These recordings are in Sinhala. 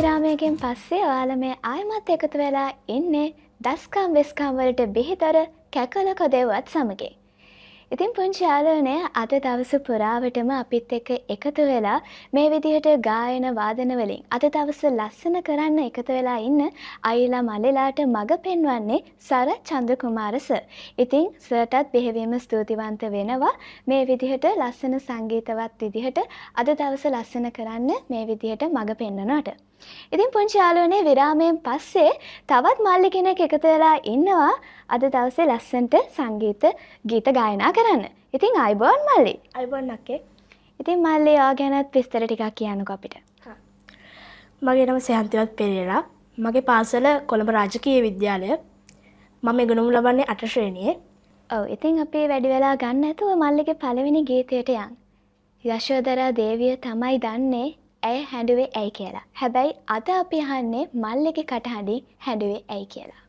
විරාමයකින් පස්සේ ඔයාලා මේ ආයමත් එකතු වෙලා ඉන්නේ දස්කම් වෙස්කම් වලට බිහිතර කැකල කොදෙව්වත් සමගින්. ඉතින් පුංචි යාළුවනේ අද දවස පුරාවටම අපිත් එක්ක එකතු වෙලා මේ විදිහට ගායන වාදන වලින් අද දවස ලස්සන කරන්න එකතු වෙලා ඉන්න අයිලා මල්ලිලාට මඟ පෙන්වන්නේ සරත් චන්ද්‍රකුමාර සර්. ඉතින් සර්ටත් බෙහෙවින්ම ස්තුතිවන්ත වෙනවා මේ විදිහට ලස්සන සංගීතවත් විදිහට අද දවස ලස්සන කරන්න මේ විදිහට මඟ පෙන්වනවට. ඉතින් පුංචි යාළුවනේ විරාමයෙන් පස්සේ තවත් මල්ලි කෙනෙක් එකතු වෙලා ඉන්නවා අද දවසේ ලස්සනට සංගීත ගීත ගායනා කරන්න. ඉතින් අයබෝන් මල්ලි. අයබෝන් අක්කේ. ඉතින් මල්ලි ඔයා ගැනත් විස්තර ටිකක් කියන්නකෝ අපිට. මගේ නම සෙහන්තිවත් පෙරේරා. මගේ පාසල කොළඹ රාජකීය විද්‍යාලය. මම ඉගෙනුම් ලබන්නේ 8 ශ්‍රේණියේ. ඔව් ඉතින් අපි වැඩි වෙලා ගන්න නැතුව මල්ලිගේ පළවෙනි ගීතයට යන්. යශෝදරා දේවිය තමයි දන්නේ ඇය හැඬුවේ ඇයි කියලා. හැබැයි අද අපි අහන්නේ මල්ලිගේ කටහඬින් හැඬුවේ ඇයි කියලා.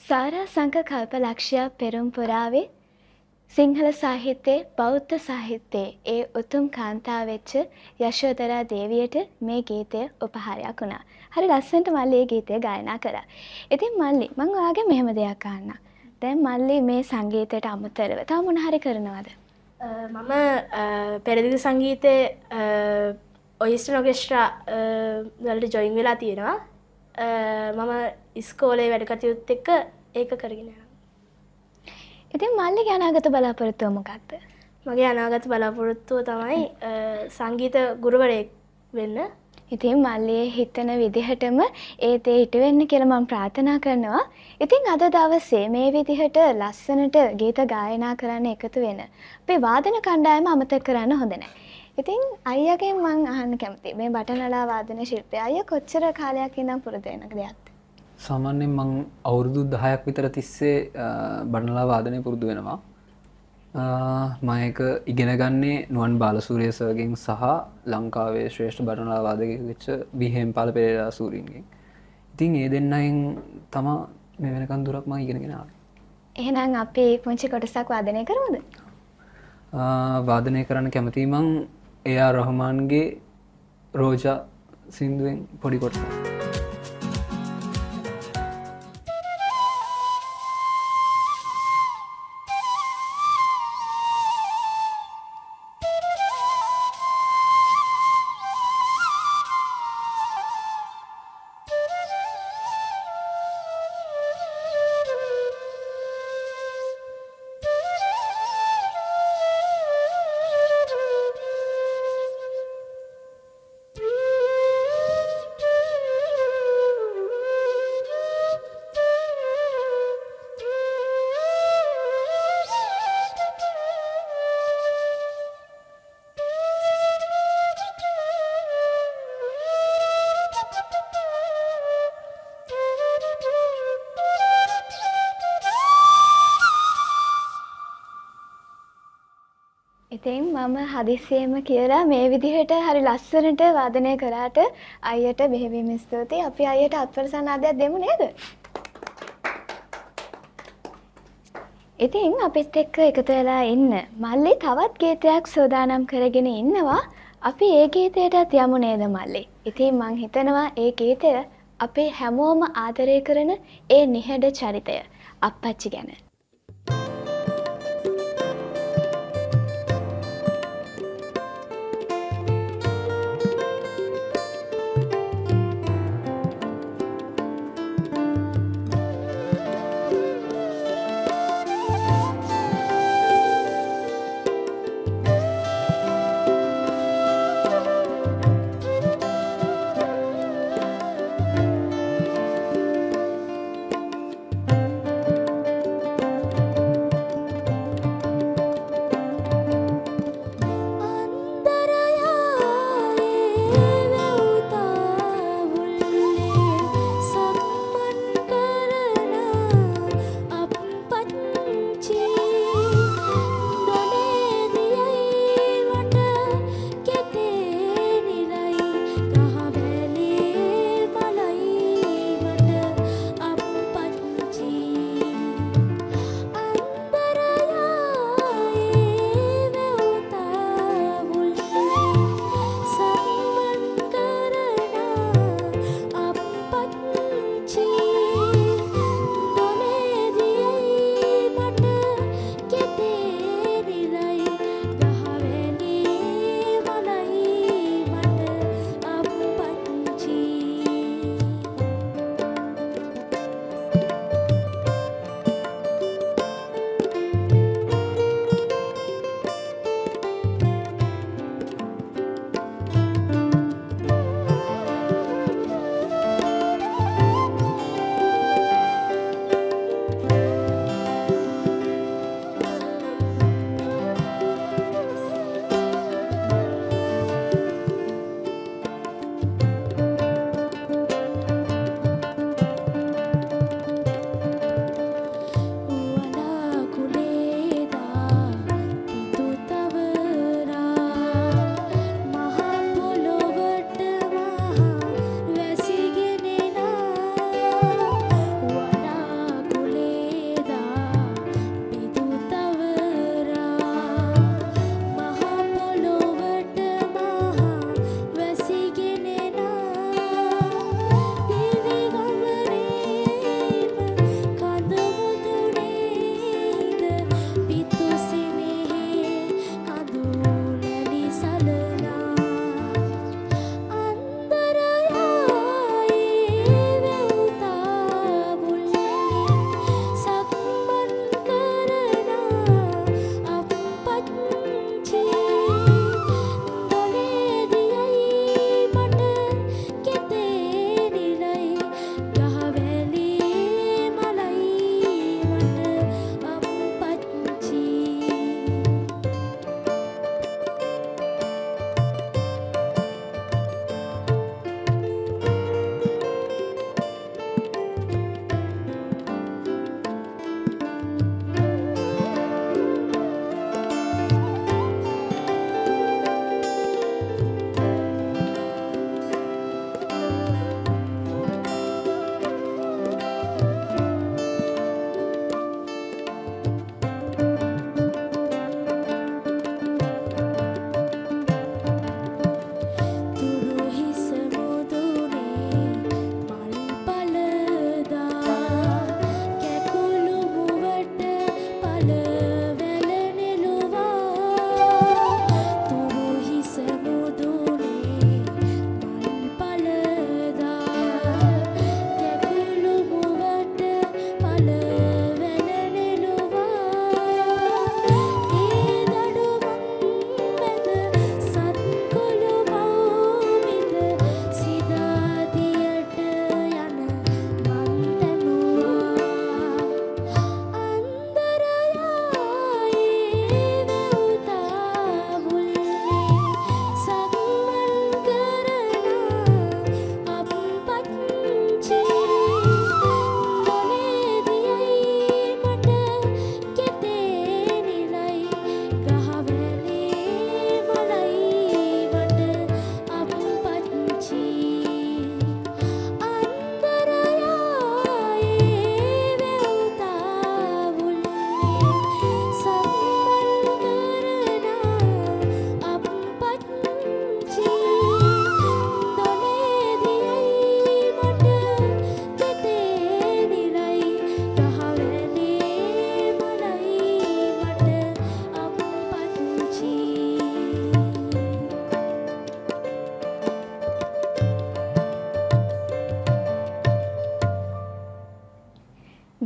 සාරා සංඝ කල්පලක්ෂ්‍ය පෙරම් පුරාවේ සිංහල සාහිත්‍යයේ බෞද්ධ සාහිත්‍යයේ ඒ උතුම් කාන්තාව වෙච්ච යශෝදරා දේවියට මේ ගීතය උපහාරයක් වුණා. හරි ලස්සනට මල්ලි මේ ගීතය ගායනා කළා. ඉතින් මල්ලි මම ඔයාගෙන් මෙහෙම දෙයක් අහන්නම්. දැන් මල්ලි මේ සංගීතයට අමතරව තව මොන හරි කරනවද? මම පෙරදිග සංගීතයේ ඔයිස්ටර් ඔකෙස්ට්‍රා වලට ජොයින් වෙලා තියෙනවා. මම ඉස්කෝලේ වැඩ කටයුතු එක්ක ඒක කරගෙන යනවා. ඉතින් මල්ලිගේ අනාගත බලාපොරොත්තුව මොකක්ද? මගේ අනාගත බලාපොරොත්තුව තමයි සංගීත ගුරුවරයෙක් වෙන්න. ඉතින් මල්ලියේ හිතන විදිහටම ඒ දේ ඉටු වෙන්න කියලා මම ප්‍රාර්ථනා කරනවා. ඉතින් අද දවසේ මේ විදිහට ලස්සනට ගීත ගායනා කරන්න එකතු වෙන අපේ වාදන කණ්ඩායම අමතක කරන්න හොඳ නැහැ. ඉතින් අයියාගෙන් මම අහන්න කැමතියි මේ බටනලා වාදන ශිල්පය අයියා කොච්චර කාලයක් ඉඳන් පුරුදු වෙන දෙයක්ද? සාමාන්‍යයෙන් මං අවුරුදු 10ක් විතර තිස්සේ බටනලා වාදනය පුරුදු වෙනවා. මම ඒක ඉගෙන ගන්නේ නුවන් බාලසූරිය සර්ගෙන් සහ ලංකාවේ ශ්‍රේෂ්ඨ බටනලා වාදකයෙක් වෙච්ච බිහෙම්පාල පෙරේරා සූරීන්ගෙන්. ඉතින් ඒ දෙන්නයින් තමයි මේ වෙනකන් දුරක් මම ඉගෙනගෙන ආවේ. එහෙනම් අපි පුංචි කොටසක් වාදනය කරමුද? වාදනය කරන්න කැමතියි මං ඒ.ආර්. රහමාන්ගේ රෝජා සින්දුවෙන් පොඩි කොටසක්. ඉතින් මම හදිස්සියෙම කියලා මේ විදිහට හරි ලස්සනට වාදනය කරාට අයියට බෙහෙවින්ම ස්තුතියි. අපි අයියට අත්පොරසන්නාදයක් දෙමු නේද? ඉතින් අපිත් එක්ක එකතු වෙලා ඉන්න මල්ලි තවත් ගීතයක් සෝදානම් කරගෙන ඉන්නවා. අපි ඒ ගීතයටත් යමු නේද මල්ලි? ඉතින් මං හිතනවා ඒ ගීතය අපේ හැමෝම ආදරය කරන ඒ නිහඬ චරිතය අප්පච්චි ගැන.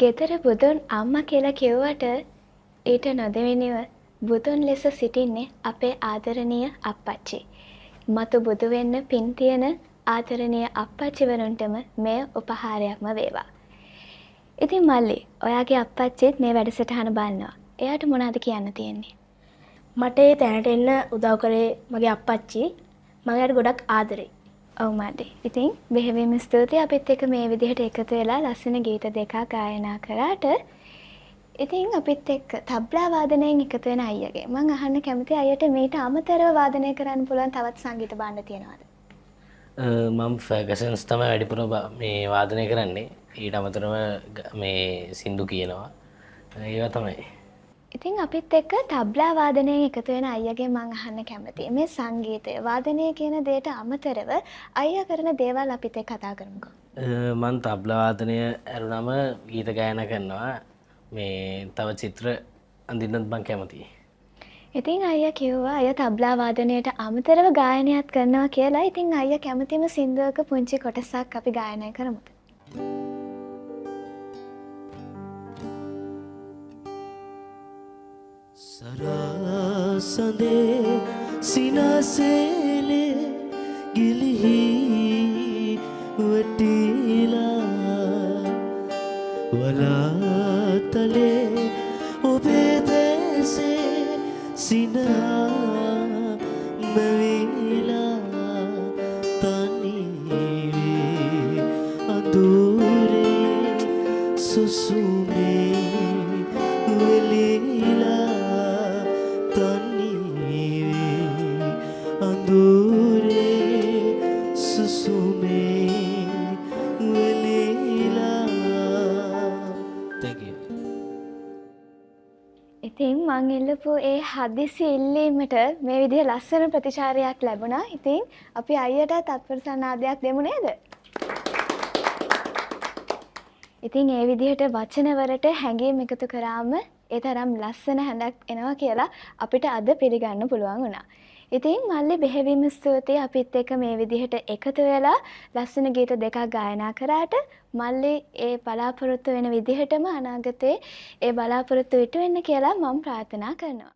ගෙදර බුදුන් අම්මා කියලා කිව්වට ඊට නොදෙවෙනිව බුදුන් ලෙස සිටින්නේ අපේ ආදරණීය අප්පච්චි. මතු බුදු වෙන්න පින් තියෙන ආදරණීය අප්පච්චිවරුන්ටම මේ උපහාරයක්ම වේවා. ඉතින් මල්ලි, ඔයාගේ අප්පච්චිත් මේ වැඩසටහන බලනවා. එයාට මොනවද කියන්න තියෙන්නේ? මට ඒ තැනට එන්න උදව් කරේ මගේ අප්පච්චි. මම එයාට ගොඩක් ආදරෙයි. ඔව් මල්ලි. ඉතින් බෙහෙවින්ම ස්තුතියි අපිත් එක්ක මේ විදිහට එකතු වෙලා ලස්සන ගීත දෙකක් ගායනා කරාට. ඉතින් අපිත් එක්ක තබ්ලා වාදනයෙන් එකතු වෙන අයියගේ මම අහන්න කැමති අයියට මේට අමතරව වාදනය කරන්න පුළුවන් තවත් සංගීත භාණ්ඩ තියෙනවද? මම ෆර්ගසන්ස් තමයි වැඩිපුර මේ වාදනය කරන්නේ. ඊට අමතරව මේ සින්දු කියනවා. ඒවා තමයි. ඉතින් අපිත් එක්ක තබ්ලා වාදනයෙන් එකතු වෙන අයියගේ මම අහන්න කැමතියි. මේ සංගීතය වාදනය කියන දෙයට අමතරව අයියා කරන දේවල් අපිත් එක්ක කතා කරමුකෝ. මම තබ්ලා වාදනය ඇරුණම ගීත ගායනා කරනවා. මේ තව චිත්‍ර අඳින්නත් මම කැමතියි. ඉතින් අයියා කිව්වා අයියා තබ්ලා වාදනයට අමතරව ගායනයත් කරනවා කියලා. ඉතින් අයියා කැමතිම සින්දුවක පුංචි කොටසක් අපි ගායනා කරමුද? සරසඳේ සිනසෙලේ ගිලිහි වටිලා වලාතලේ ඔබේ දැසේ සිනා මැවිලා තනිවේ අඳුරේ සුසුමේ වෙලිලා තනිවේ අඳුරේ සුසුමේ වෙලිලා. Thank you. ඉතින් මං ඉල්ලපු ඒ හදිසි ඉල්ලීමට මේ විදිහ ලස්සන ප්‍රතිචාරයක් ලැබුණා. ඉතින් අපි අයියට තත්පර සන්නාදයක් දෙමු නේද? ඉතින් ඒ විදිහට වචනවලට හැඟීම් එකතු කරාම ඒ තරම් ලස්සන හැඬක් එනවා කියලා අපිට අද පිළිගන්න පුළුවන් වුණා. ඉතින් මල්ලි බෙහෙවින්ම ස්තුතියි අපිත් එක්ක මේ විදිහට එකතු වෙලා ලස්සන ගීත දෙකක් ගායනා කරාට. මල්ලි ඒ බලාපොරොත්තු වෙන විදිහටම අනාගතේ ඒ බලාපොරොත්තු ඉටු වෙන්න කියලා මම ප්‍රාර්ථනා කරනවා.